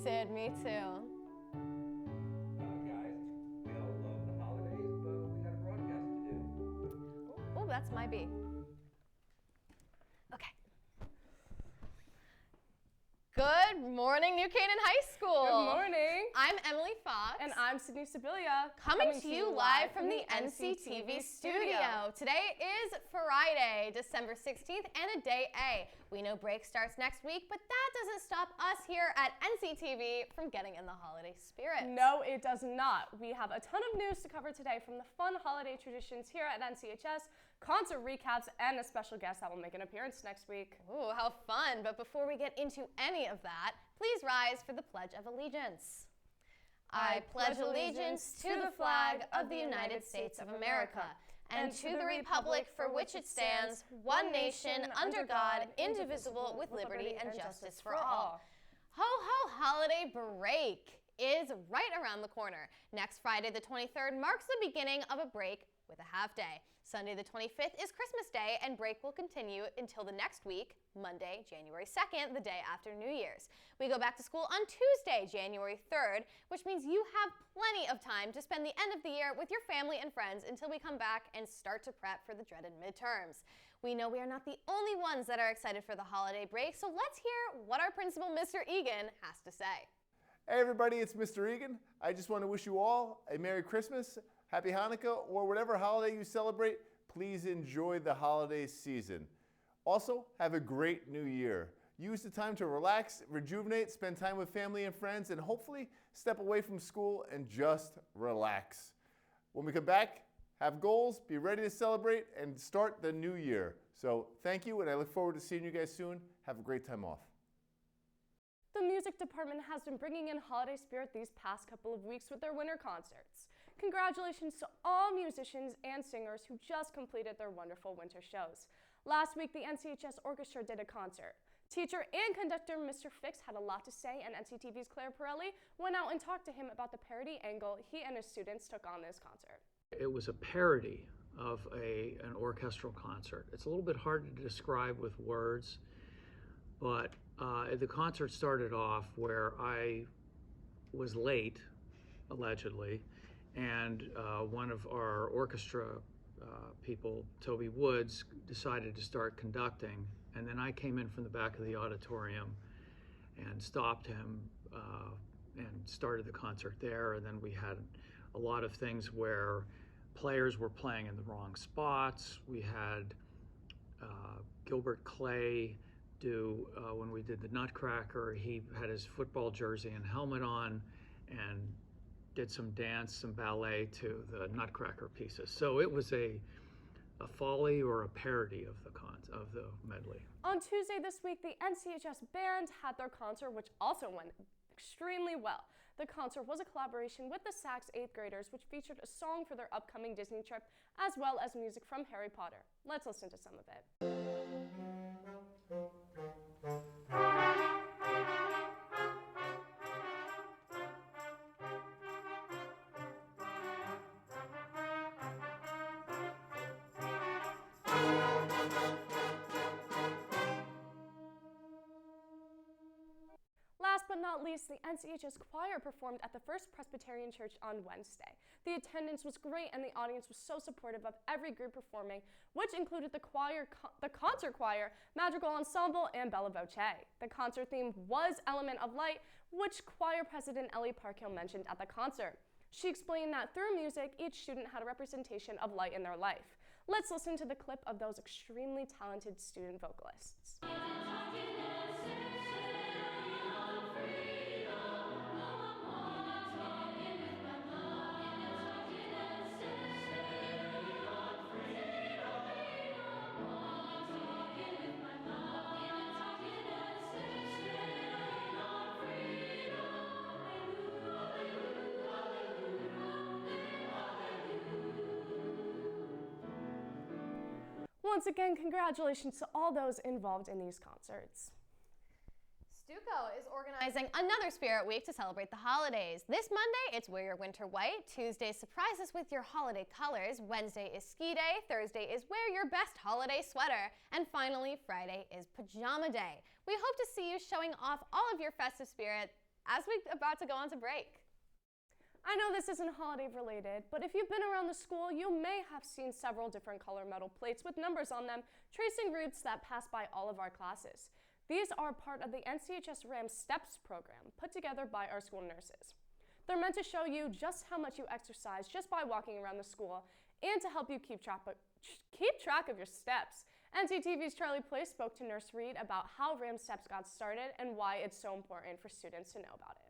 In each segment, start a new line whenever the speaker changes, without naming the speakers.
Sid, me too.
Guys, we all love the holidays, but we had a broadcast to do.
Oh, that's my B. Okay. Good morning, New Canaan High School.
Good morning.
I'm Emily Fox.
And I'm Sydney Sibilia.
Coming to you live from the NCTV studio. Today is Friday, December 16th, and a day A. We know break starts next week, but that doesn't stop us here at NCTV from getting in the holiday spirit.
No, it does not. We have a ton of news to cover today, from the fun holiday traditions here at NCHS, concert recaps, and a special guest that will make an appearance next week.
Ooh, how fun. But before we get into any of that, please rise for the Pledge of Allegiance. I pledge allegiance to the flag of the United States of America and to the republic for which it stands, one nation, under God, indivisible, with liberty and justice for all. Ho, ho, holiday break is right around the corner. Next Friday, the 23rd, marks the beginning of a break with a half day. Sunday the 25th is Christmas Day, and break will continue until the next week, Monday, January 2nd, the day after New Year's. We go back to school on Tuesday, January 3rd, which means you have plenty of time to spend the end of the year with your family and friends until we come back and start to prep for the dreaded midterms. We know we are not the only ones that are excited for the holiday break, so let's hear what our principal, Mr. Egan, has to say.
Hey everybody, it's Mr. Egan. I just want to wish you all a Merry Christmas, Happy Hanukkah, or whatever holiday you celebrate. Please enjoy the holiday season. Also, have a great new year. Use the time to relax, rejuvenate, spend time with family and friends, and hopefully step away from school and just relax. When we come back, have goals, be ready to celebrate, and start the new year. So thank you, and I look forward to seeing you guys soon. Have a great time off.
The music department has been bringing in holiday spirit these past couple of weeks with their winter concerts. Congratulations to all musicians and singers who just completed their wonderful winter shows. Last week, the NCHS Orchestra did a concert. Teacher and conductor Mr. Fix had a lot to say, and NCTV's Claire Pirelli went out and talked to him about the parody angle he and his students took on this concert.
It was a parody of an orchestral concert. It's a little bit hard to describe with words, but the concert started off where I was late, allegedly, and one of our orchestra people, Toby Woods, decided to start conducting, and then I came in from the back of the auditorium and stopped him and started the concert there. And then we had a lot of things where players were playing in the wrong spots. We had Gilbert Clay when we did the Nutcracker. He had his football jersey and helmet on and did some dance, some ballet to the Nutcracker pieces. So it was a folly or a parody of the medley.
On Tuesday this week, the NCHS Band had their concert, which also went extremely well. The concert was a collaboration with the Sax 8th graders, which featured a song for their upcoming Disney trip, as well as music from Harry Potter. Let's listen to some of it. Last but not least, the NCHS choir performed at the First Presbyterian Church on Wednesday. The attendance was great, and the audience was so supportive of every group performing, which included the concert choir, Madrigal Ensemble, and Bella Voce. The concert theme was Element of Light, which choir president Ellie Parkhill mentioned at the concert. She explained that through music, each student had a representation of light in their life. Let's listen to the clip of those extremely talented student vocalists. Once again, congratulations to all those involved in these concerts.
Stuco is organizing another Spirit Week to celebrate the holidays. This Monday, it's Wear Your Winter White. Tuesday, surprise us with your holiday colors. Wednesday is Ski Day. Thursday is Wear Your Best Holiday Sweater. And finally, Friday is Pajama Day. We hope to see you showing off all of your festive spirit as we're about to go on to break.
I know this isn't holiday related, but if you've been around the school, you may have seen several different color metal plates with numbers on them, tracing routes that pass by all of our classes. These are part of the NCHS RAM STEPS program, put together by our school nurses. They're meant to show you just how much you exercise just by walking around the school and to help you keep track of your steps. NCTV's Charlie Place spoke to Nurse Reed about how RAM STEPS got started and why it's so important for students to know about it.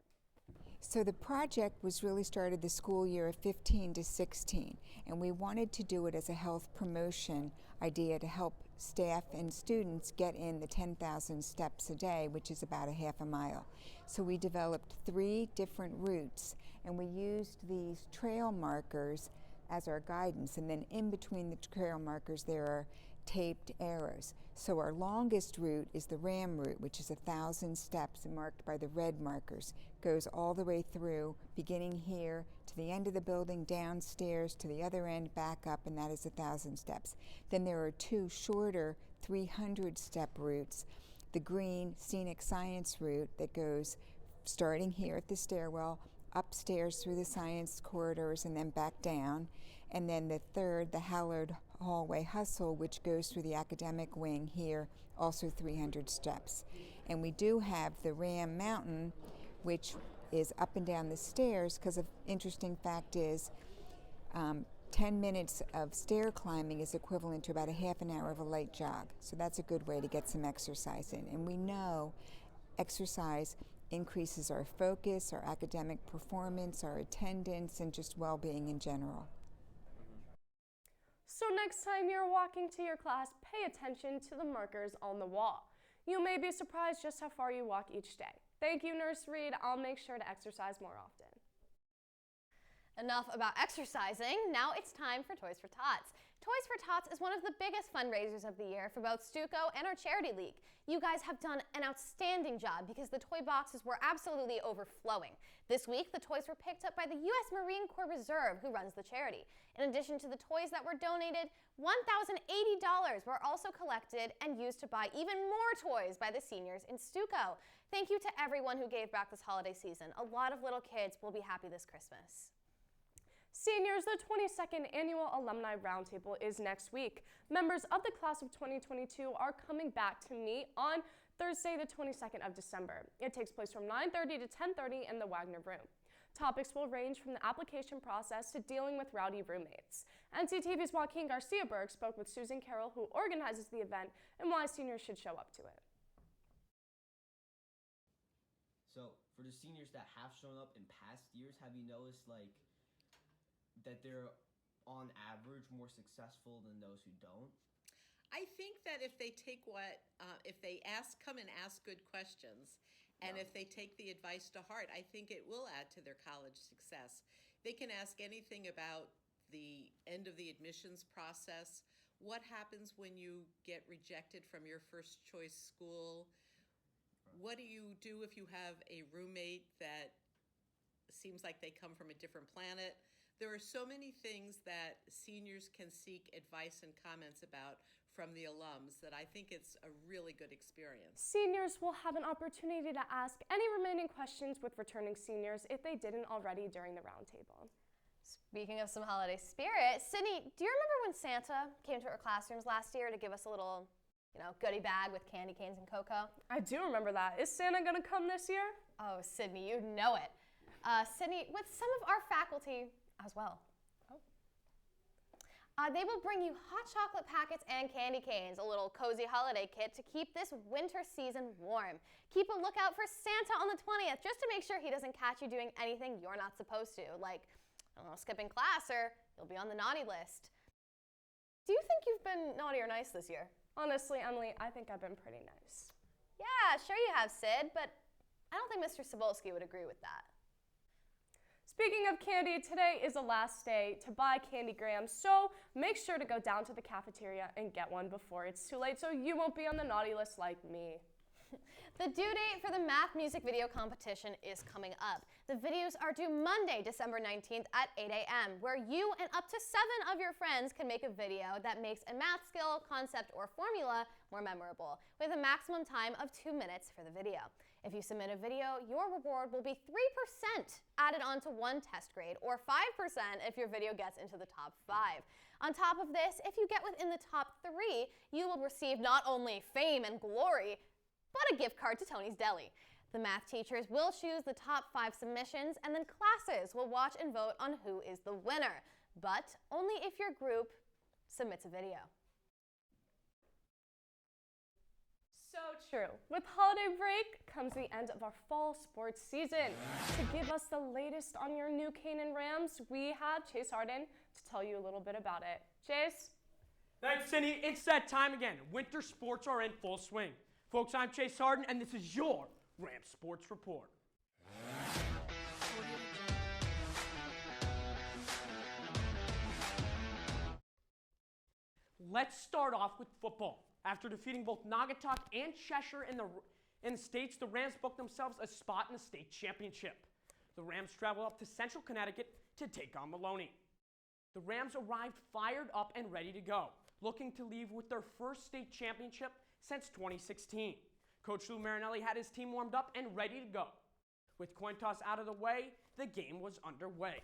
So the project was really started the school year of 15 to 16, and we wanted to do it as a health promotion idea to help staff and students get in the 10,000 steps a day, which is about a half a mile. So we developed 3 different routes, and we used these trail markers as our guidance, and then in between the trail markers there are taped arrows. So our longest route is the RAM route, which is 1,000 steps and marked by the red markers. Goes all the way through, beginning here to the end of the building, downstairs to the other end, back up, and that is 1,000 steps. Then there are 2 shorter 300-step routes. The green scenic science route that goes starting here at the stairwell, upstairs through the science corridors and then back down. And then the third, the hallowed hallway hustle, which goes through the academic wing here, also 300 steps. And we do have the RAM Mountain, which is up and down the stairs, because an interesting fact is 10 minutes of stair climbing is equivalent to about a half an hour of a light jog. So that's a good way to get some exercise in. And we know exercise increases our focus, our academic performance, our attendance, and just well-being in general.
So next time you're walking to your class, pay attention to the markers on the wall. You may be surprised just how far you walk each day. Thank you, Nurse Reed. I'll make sure to exercise more often.
Enough about exercising. Now it's time for Toys for Tots. Toys for Tots is one of the biggest fundraisers of the year for both Stuco and our charity league. You guys have done an outstanding job because the toy boxes were absolutely overflowing. This week, the toys were picked up by the U.S. Marine Corps Reserve, who runs the charity. In addition to the toys that were donated, $1,080 were also collected and used to buy even more toys by the seniors in Stuco. Thank you to everyone who gave back this holiday season. A lot of little kids will be happy this Christmas.
Seniors, the 22nd Annual Alumni Roundtable is next week. Members of the class of 2022 are coming back to meet on Thursday, the 22nd of December. It takes place from 9:30 to 10:30 in the Wagner Room. Topics will range from the application process to dealing with rowdy roommates. NCTV's Joaquin Garcia-Berg spoke with Susan Carroll, who organizes the event, and why seniors should show up to it.
So, for the seniors that have shown up in past years, have you noticed, that they're on average more successful than those who don't?
I think that if they take if they come and ask good questions, and if they take the advice to heart, I think it will add to their college success. They can ask anything about the end of the admissions process. What happens when you get rejected from your first choice school? What do you do if you have a roommate that seems like they come from a different planet? There are so many things that seniors can seek advice and comments about from the alums that I think it's a really good experience.
Seniors will have an opportunity to ask any remaining questions with returning seniors if they didn't already during the roundtable.
Speaking of some holiday spirit, Sydney, do you remember when Santa came to our classrooms last year to give us a little, goodie bag with candy canes and cocoa?
I do remember that. Is Santa gonna come this year?
Oh, Sydney, you know it. Sydney, with some of our faculty as well. They will bring you hot chocolate packets and candy canes, a little cozy holiday kit to keep this winter season warm. Keep a lookout for Santa on the 20th just to make sure he doesn't catch you doing anything you're not supposed to, like, skipping class, or you'll be on the naughty list. Do you think you've been naughty or nice this year?
Honestly, Emily, I think I've been pretty nice.
Yeah, sure you have, Sid, but I don't think Mr. Cebulski would agree with that.
Speaking of candy, today is the last day to buy candy grams, so make sure to go down to the cafeteria and get one before it's too late so you won't be on the naughty list like me.
The due date for the math music video competition is coming up. The videos are due Monday, December 19th at 8 a.m., where you and up to 7 of your friends can make a video that makes a math skill, concept, or formula more memorable, with a maximum time of 2 minutes for the video. If you submit a video, your reward will be 3% added onto one test grade, or 5% if your video gets into the top 5. On top of this, if you get within the top 3, you will receive not only fame and glory, but a gift card to Tony's Deli. The math teachers will choose the top 5 submissions, and then classes will watch and vote on who is the winner, but only if your group submits a video.
So true. With holiday break comes the end of our fall sports season. To give us the latest on your New Canaan Rams, we have Chase Harden to tell you a little bit about it. Chase?
Thanks, Cindy. It's that time again. Winter sports are in full swing. Folks, I'm Chase Harden, and this is your Rams Sports Report. Let's start off with football. After defeating both Naugatuck and Cheshire in the States, the Rams booked themselves a spot in the state championship. The Rams traveled up to Central Connecticut to take on Maloney. The Rams arrived fired up and ready to go, looking to leave with their first state championship since 2016. Coach Lou Marinelli had his team warmed up and ready to go. With coin toss out of the way, the game was underway.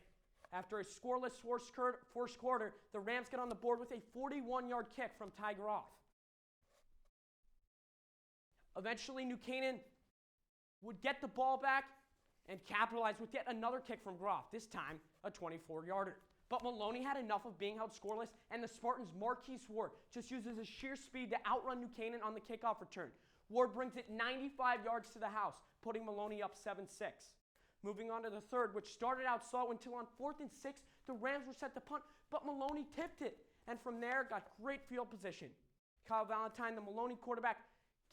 After a scoreless first quarter, the Rams get on the board with a 41-yard kick from Ty Groff. Eventually, New Canaan would get the ball back and capitalize with yet another kick from Groff, this time a 24-yarder. But Maloney had enough of being held scoreless, and the Spartans' Marquise Ward just uses his sheer speed to outrun New Canaan on the kickoff return. Ward brings it 95 yards to the house, putting Maloney up 7-6. Moving on to the third, which started out slow until on 4th and 6, the Rams were set to punt, but Maloney tipped it, and from there got great field position. Kyle Valentine, the Maloney quarterback,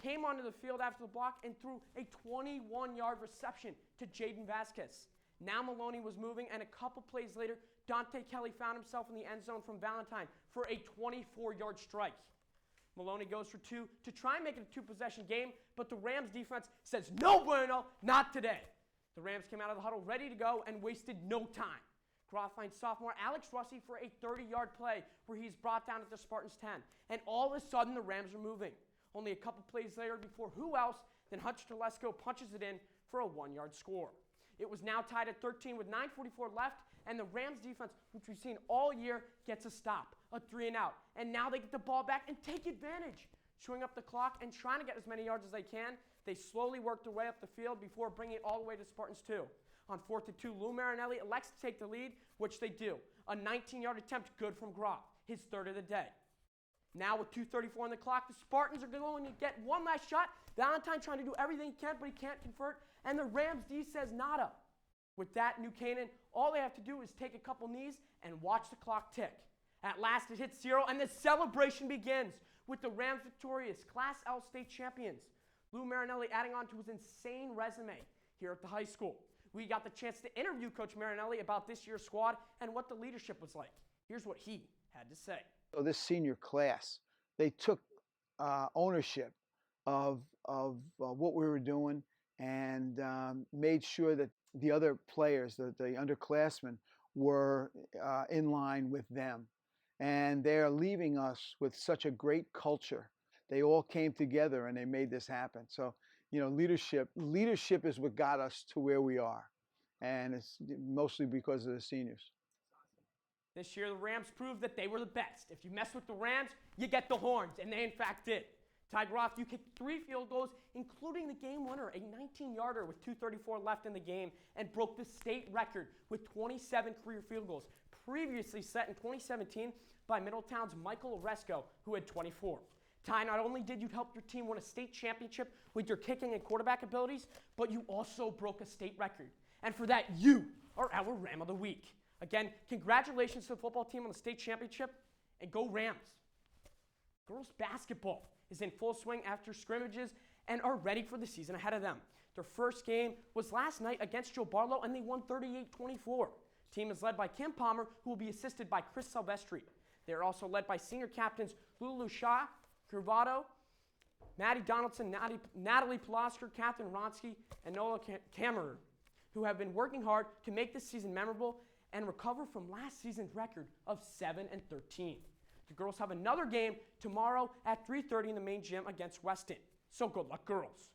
came onto the field after the block and threw a 21-yard reception to Jaden Vasquez. Now Maloney was moving, and a couple plays later, Dante Kelly found himself in the end zone from Valentine for a 24-yard strike. Maloney goes for 2 to try and make it a 2-possession game, but the Rams defense says, no bueno, not today. The Rams came out of the huddle ready to go and wasted no time. Groff finds sophomore Alex Russi for a 30-yard play where he's brought down at the Spartans' 10. And all of a sudden, the Rams are moving. Only a couple plays later before who else than Hutch Telesco punches it in for a 1-yard score. It was now tied at 13 with 9:44 left, and the Rams defense, which we've seen all year, gets a stop, a 3-and-out. And now they get the ball back and take advantage. Chewing up the clock and trying to get as many yards as they can, they slowly work their way up the field before bringing it all the way to Spartans 2. On 4th and 2, Lou Marinelli elects to take the lead, which they do. A 19-yard attempt good from Groff, his third of the day. Now with 2:34 on the clock, the Spartans are going to get one last shot. Valentine trying to do everything he can, but he can't convert, and the Rams D says nada. With that, New Canaan, all they have to do is take a couple knees and watch the clock tick. At last, it hits 0, and the celebration begins with the Rams victorious Class L state champions. Lou Marinelli adding on to his insane resume here at the high school. We got the chance to interview Coach Marinelli about this year's squad and what the leadership was like. Here's what he had to say.
So this senior class, they took ownership of what we were doing and made sure that the other players, the underclassmen, were in line with them. And they're leaving us with such a great culture. They all came together and they made this happen. So, you know, leadership is what got us to where we are. And it's mostly because of the seniors.
This year, the Rams proved that they were the best. If you mess with the Rams, you get the horns, and they in fact did. Ty Groff, you kicked 3 field goals, including the game winner, a 19-yarder with 2:34 left in the game, and broke the state record with 27 career field goals, previously set in 2017 by Middletown's Michael Oresco, who had 24. Ty, not only did you help your team win a state championship with your kicking and quarterback abilities, but you also broke a state record. And for that, you are our Ram of the Week. Again, congratulations to the football team on the state championship, and go Rams. Girls basketball is in full swing after scrimmages and are ready for the season ahead of them. Their first game was last night against Joe Barlow, and they won 38-24. Team is led by Kim Palmer, who will be assisted by Chris Silvestri. They are also led by senior captains Lulu Shah, Curvado, Maddie Donaldson, Natalie Plosker, Catherine Ronsky, and Nola Kammerer, who have been working hard to make this season memorable and recover from last season's record of 7-13. The girls have another game tomorrow at 3:30 in the main gym against Weston. So good luck, girls.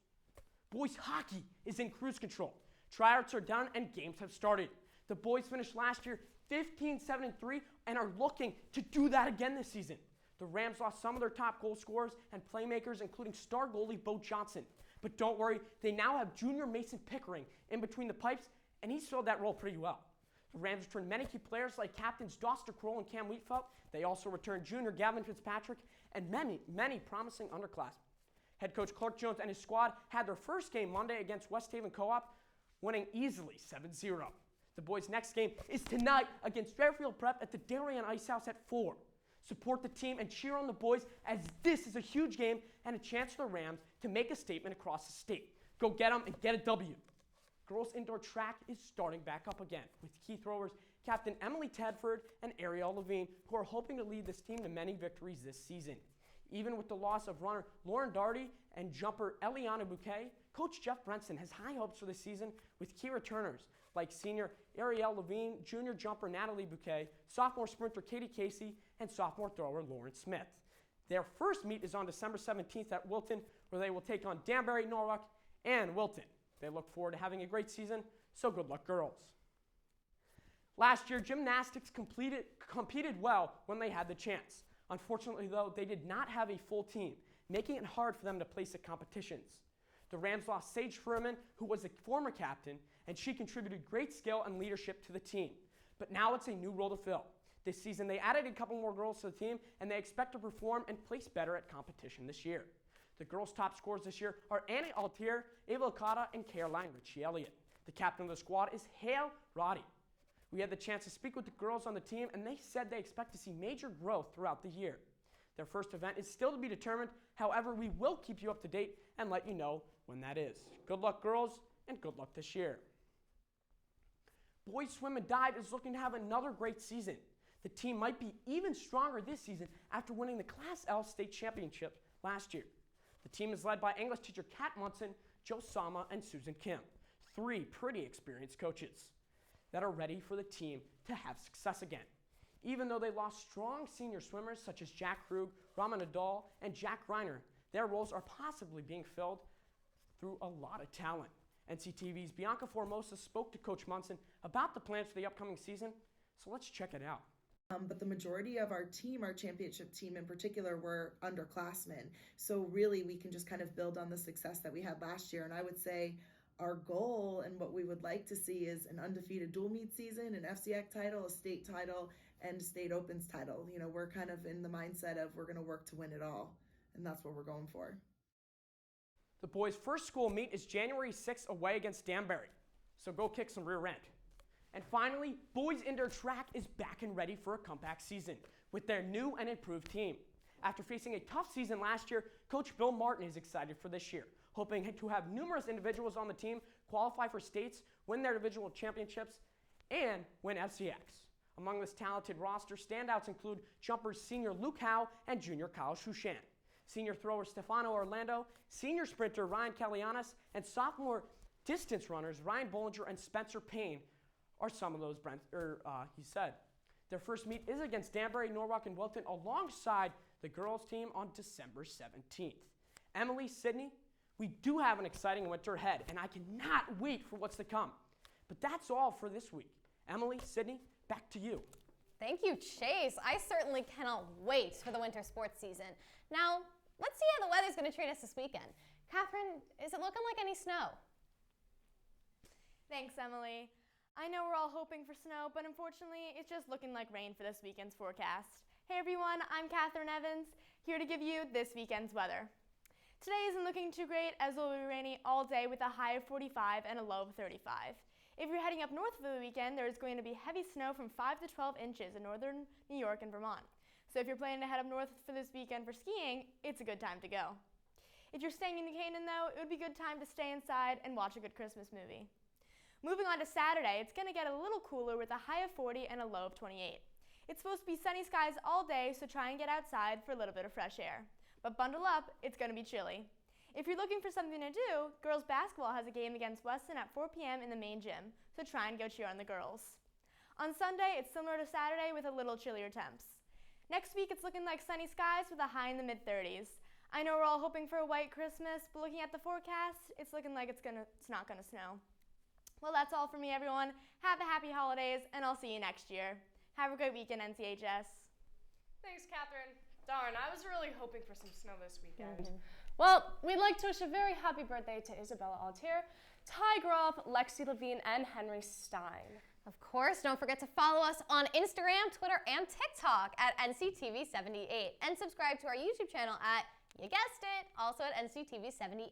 Boys hockey is in cruise control. Tryouts are done and games have started. The boys finished last year 15-7-3 and are looking to do that again this season. The Rams lost some of their top goal scorers and playmakers, including star goalie Bo Johnson. But don't worry, they now have junior Mason Pickering in between the pipes, and he's filled that role pretty well. The Rams returned many key players like captains Doster Kroll and Cam Wheatfeld. They also returned junior Gavin Fitzpatrick and many promising underclassmen. Head coach Clark Jones and his squad had their first game Monday against West Haven Co-op, winning easily 7-0. The boys' next game is tonight against Fairfield Prep at the Darien Ice House at 4. Support the team and cheer on the boys, as this is a huge game and a chance for the Rams to make a statement across the state. Go get them and get a W. Girls indoor track is starting back up again with key throwers Captain Emily Tedford and Ariel Levine, who are hoping to lead this team to many victories this season. Even with the loss of runner Lauren Darty and jumper Eliana Bouquet, Coach Jeff Brenson has high hopes for the season with key returners like senior Ariel Levine, junior jumper Natalie Bouquet, sophomore sprinter Katie Casey, and sophomore thrower Lauren Smith. Their first meet is on December 17th at Wilton, where they will take on Danbury, Norwalk, and Wilton. They look forward to having a great season, so good luck, girls. Last year, gymnastics competed well when they had the chance. Unfortunately, though, they did not have a full team, making it hard for them to place at competitions. The Rams lost Sage Furman, who was a former captain, and she contributed great skill and leadership to the team. But now it's a new role to fill. This season, they added a couple more girls to the team, and they expect to perform and place better at competition this year. The girls' top scorers this year are Annie Altier, Ava Okada, and Caroline Ritchie-Elliott. The captain of the squad is Hale Roddy. We had the chance to speak with the girls on the team, and they said they expect to see major growth throughout the year. Their first event is still to be determined. However, we will keep you up to date and let you know when that is. Good luck, girls, and good luck this year. Boys swim and dive is looking to have another great season. The team might be even stronger this season after winning the Class L state championship last year. The team is led by English teacher Kat Munson, Joe Sama, and Susan Kim, 3 pretty experienced coaches that are ready for the team to have success again. Even though they lost strong senior swimmers such as Jack Krug, Raman Nadal, and Jack Reiner, their roles are possibly being filled through a lot of talent. NCTV's Bianca Formosa spoke to Coach Munson about the plans for the upcoming season, so let's check it out.
But the majority of our team, our championship team in particular, were underclassmen. So really we can just kind of build on the success that we had last year. And I would say our goal and what we would like to see is an undefeated dual meet season, an FCX title, a state title, and a state opens title. You know, we're kind of in the mindset of we're going to work to win it all. And that's what we're going for.
The boys' first school meet is January 6th away against Danbury. So go kick some rear end. And finally, boys indoor track is back and ready for a comeback season with their new and improved team. After facing a tough season last year, Coach Bill Martin is excited for this year, hoping to have numerous individuals on the team qualify for states, win their divisional championships, and win FCX. Among this talented roster, standouts include jumpers senior Luke Howe and junior Kyle Shushan, senior thrower Stefano Orlando, senior sprinter Ryan Kalianis, and sophomore distance runners Ryan Bollinger and Spencer Payne are some of those he said. Their first meet is against Danbury, Norwalk, and Wilton alongside the girls team on December 17th. Emily, Sydney, we do have an exciting winter ahead, and I cannot wait for what's to come. But that's all for this week. Emily, Sydney, back to you.
Thank you, Chase. I certainly cannot wait for the winter sports season. Now, let's see how the weather's going to treat us this weekend. Catherine, is it looking like any snow?
Thanks, Emily. I know we're all hoping for snow, but unfortunately, it's just looking like rain for this weekend's forecast. Hey everyone, I'm Catherine Evans, here to give you this weekend's weather. Today isn't looking too great, as it will be rainy all day with a high of 45 and a low of 35. If you're heading up north for the weekend, there is going to be heavy snow from 5 to 12 inches in northern New York and Vermont. So if you're planning to head up north for this weekend for skiing, it's a good time to go. If you're staying in New Canaan though, it would be a good time to stay inside and watch a good Christmas movie. Moving on to Saturday, it's going to get a little cooler with a high of 40 and a low of 28. It's supposed to be sunny skies all day, so try and get outside for a little bit of fresh air. But bundle up, it's going to be chilly. If you're looking for something to do, girls basketball has a game against Weston at 4 p.m. in the main gym, so try and go cheer on the girls. On Sunday, it's similar to Saturday with a little chillier temps. Next week, it's looking like sunny skies with a high in the mid-30s. I know we're all hoping for a white Christmas, but looking at the forecast, it's looking like it's not gonna snow. Well, that's all for me, everyone. Have a happy holidays, and I'll see you next year. Have a great weekend, NCHS.
Thanks, Catherine. Darn, I was really hoping for some snow this weekend. Well, we'd like to wish a very happy birthday to Isabella Altier, Ty Groff, Lexi Levine, and Henry Stein.
Of course, don't forget to follow us on Instagram, Twitter, and TikTok at NCTV78, and subscribe to our YouTube channel at, you guessed it, also at NCTV78.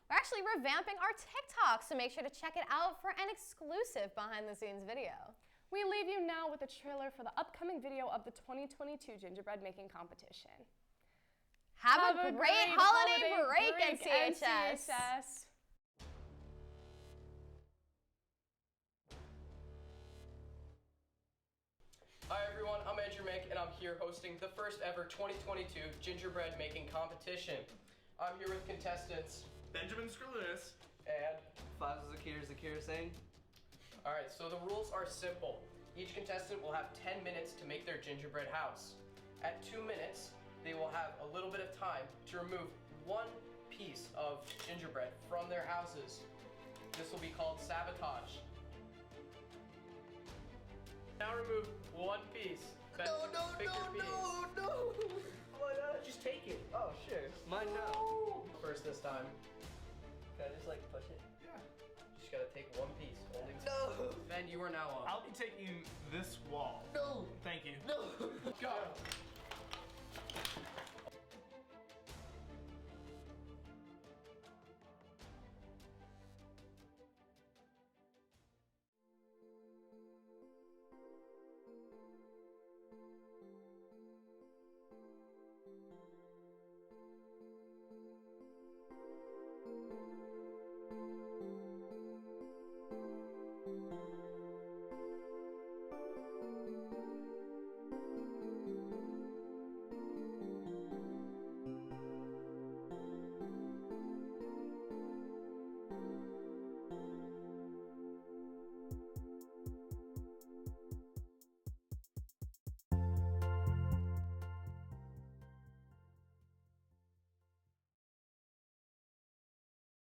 We're actually revamping our TikTok, so make sure to check it out for an exclusive behind-the-scenes video.
We leave you now with a trailer for the upcoming video of the 2022 gingerbread making competition.
Have a great holiday break, NCHS.
Hi everyone, I'm Andrew Mick, and I'm here hosting the first ever 2022 gingerbread making competition. I'm here with contestants
Benjamin Skrilunis
and
Fazl Zakir Singh.
Alright, so the rules are simple. Each contestant will have 10 minutes to make their gingerbread house. At 2 minutes, they will have a little bit of time to remove one piece of gingerbread from their houses. This will be called sabotage. Now remove one piece. Ben, pick your piece.
No! Why not? Just take it. Oh, sure. Mine now.
First this time.
Can I just like push it?
Yeah. You just gotta take one piece. Only two.
No!
Ben, you are now on.
I'll be taking this wall.
No!
Thank you.
No! Go!